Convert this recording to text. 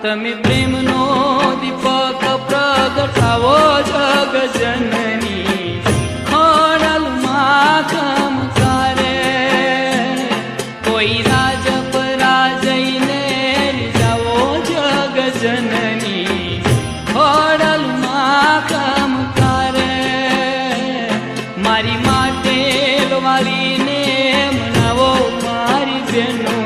તમે પ્રેમનો દીપક પ્રગટાવો જગ જનની ખોડલમાં ખમકારે કોઈ રાજ પરાજયને જાવો જગ જનની ખોડલમાં ખમકારે મારી માટે વાલીને મનાવો મારી બેનો